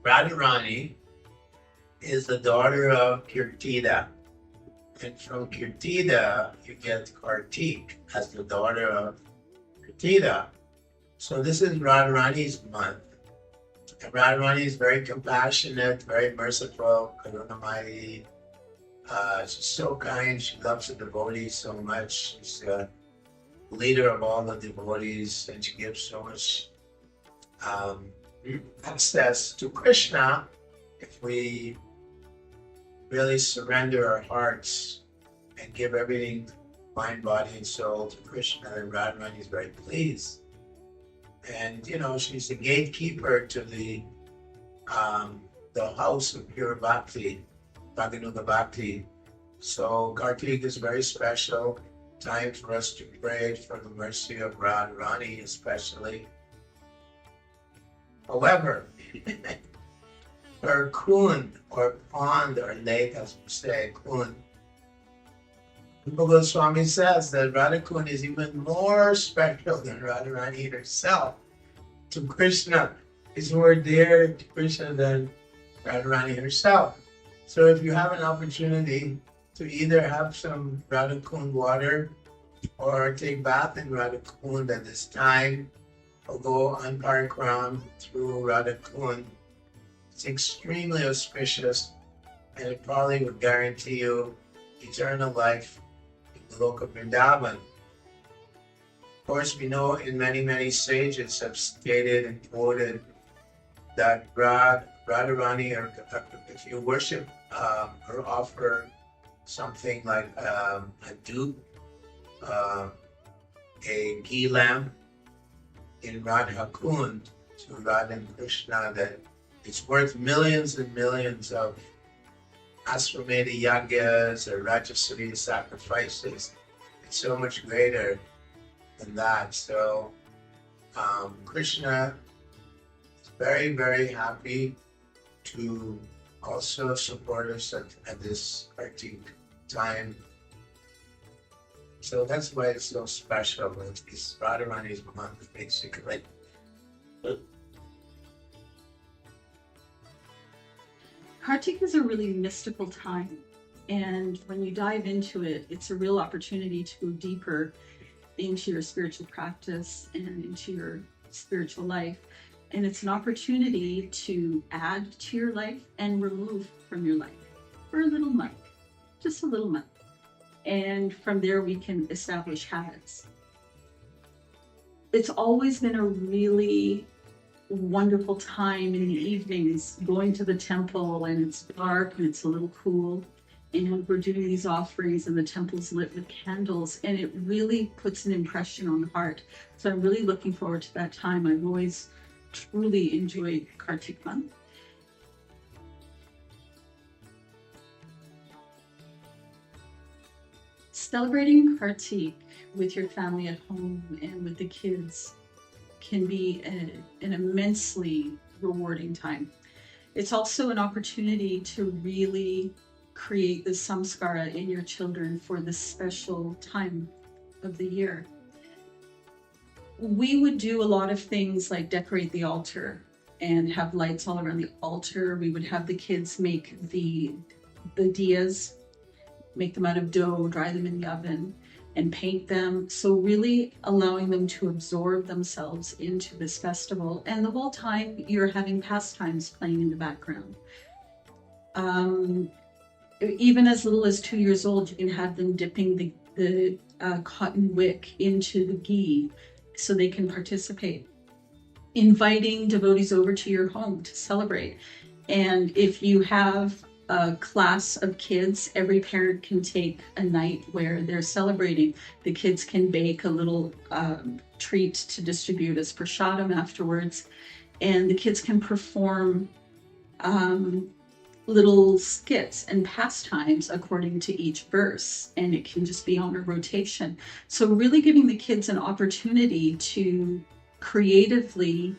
Radharani is the daughter of Kirtida. And from Kirtida, you get Karthik as the daughter of Kirtida. So this is Radharani's month. And Radharani is very compassionate, very merciful, Karunamayi. She's so kind. She loves the devotees so much. She's the leader of all the devotees, and she gives so much um, access to Krishna if we really surrender our hearts and give everything, mind, body, and soul to Krishna. And Radharani is very pleased. And she's the gatekeeper to the house of pure bhakti, Bhaganuga Bhakti. So Kartik is very special time for us to pray for the mercy of Radharani especially. However, her kund or pond or lake, as we say, kund, Goswami says that Radha Kund is even more special than Radharani herself to Krishna. Is more dear to Krishna than Radharani herself. So if you have an opportunity to either have some Radha Kund water or take bath in Radha Kund at this time, or go on Parikram through Radha Kund, it's extremely auspicious, and it probably would guarantee you eternal life in the Loka Vrindavan. Of course, we know in many sages have stated and quoted that Radharani, or if you worship or offer something like a dupe, a ghee lamp in Radha Kund to Radha and Krishna, that it's worth millions and millions of Aswamedha yagyas or Rajasuri sacrifices. It's so much greater than that. So Krishna is very happy to also support us at this Kartik time. So that's why it's so special. It's Radharani's month, basically. Kartik is a really mystical time, and when you dive into it, it's a real opportunity to go deeper into your spiritual practice and into your spiritual life. And it's an opportunity to add to your life and remove from your life for a little month, just a little month. And from there, we can establish habits. It's always been a really wonderful time in the evenings, going to the temple, and it's dark and it's a little cool. And we're doing these offerings and the temple's lit with candles, and it really puts an impression on the heart. So I'm really looking forward to that time. I've always truly enjoyed Kartik month. Celebrating Kartik with your family at home and with the kids can be an immensely rewarding time. It's also an opportunity to really create the samskara in your children for this special time of the year. We would do a lot of things like decorate the altar and have lights all around the altar. We would have the kids make the diyas, make them out of dough, dry them in the oven, and paint them. So really allowing them to absorb themselves into this festival. And the whole time you're having pastimes playing in the background. Even as little as 2 years old, you can have them dipping the cotton wick into the ghee so they can participate. Inviting devotees over to your home to celebrate. And if you have a class of kids, every parent can take a night where they're celebrating. The kids can bake a little treat to distribute as prasadam afterwards, and the kids can perform little skits and pastimes according to each verse, and it can just be on a rotation. So really giving the kids an opportunity to creatively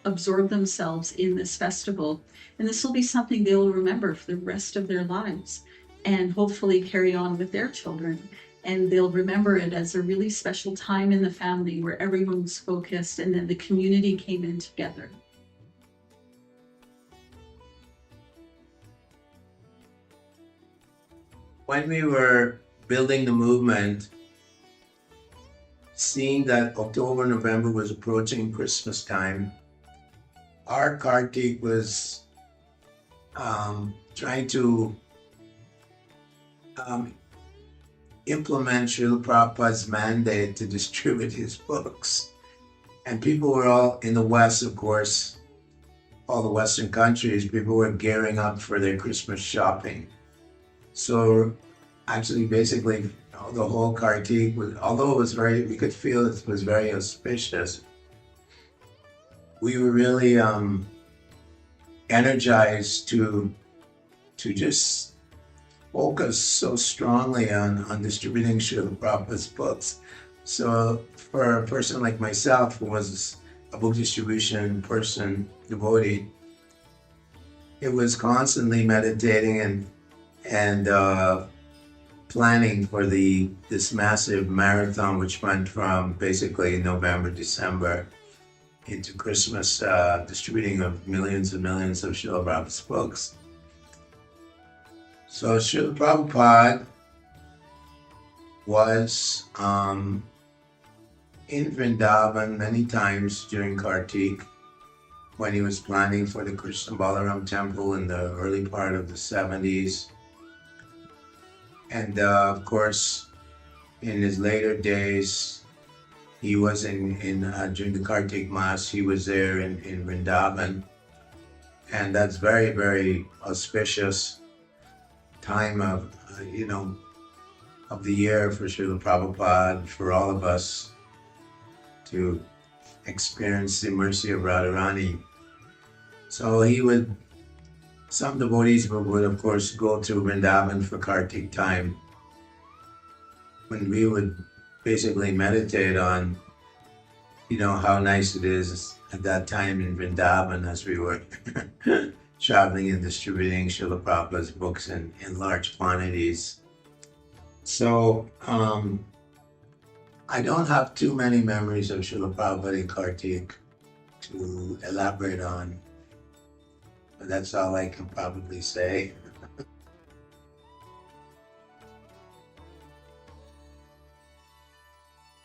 absorb themselves in this festival. And this will be something they'll remember for the rest of their lives and hopefully carry on with their children. And they'll remember it as a really special time in the family where everyone was focused and then the community came in together. when we were building the movement, seeing that October, November was approaching Christmas time, our Karthik was trying to implement Srila Prabhupada's mandate to distribute his books. And people were all in the West, of course, all the Western countries, people were gearing up for their Christmas shopping. So actually, basically, the whole Karthik was, although it was very, we could feel it was very auspicious, we were really energized to just focus so strongly on distributing Srila Prabhupada's books. So for a person like myself, who was a book distribution person, devotee, it was constantly meditating and planning for this massive marathon, which went from basically November, December into Christmas, distributing of millions and millions of Srila Prabhupada's books. So Srila Prabhupada was in Vrindavan many times during Karthik, when he was planning for the Krishna Balaram temple in the early part of the 70s. And of course, in his later days, he was during the Karthik Mass, he was there in Vrindavan. And that's very, very auspicious time of the year for Srila Prabhupada, for all of us to experience the mercy of Radharani. So some devotees would of course go to Vrindavan for Karthik time, when we would basically meditate on, how nice it is at that time in Vrindavan, as we were traveling and distributing Srila Prabhupada's books in large quantities. So I don't have too many memories of Srila Prabhupada and Karthik to elaborate on, but that's all I can probably say.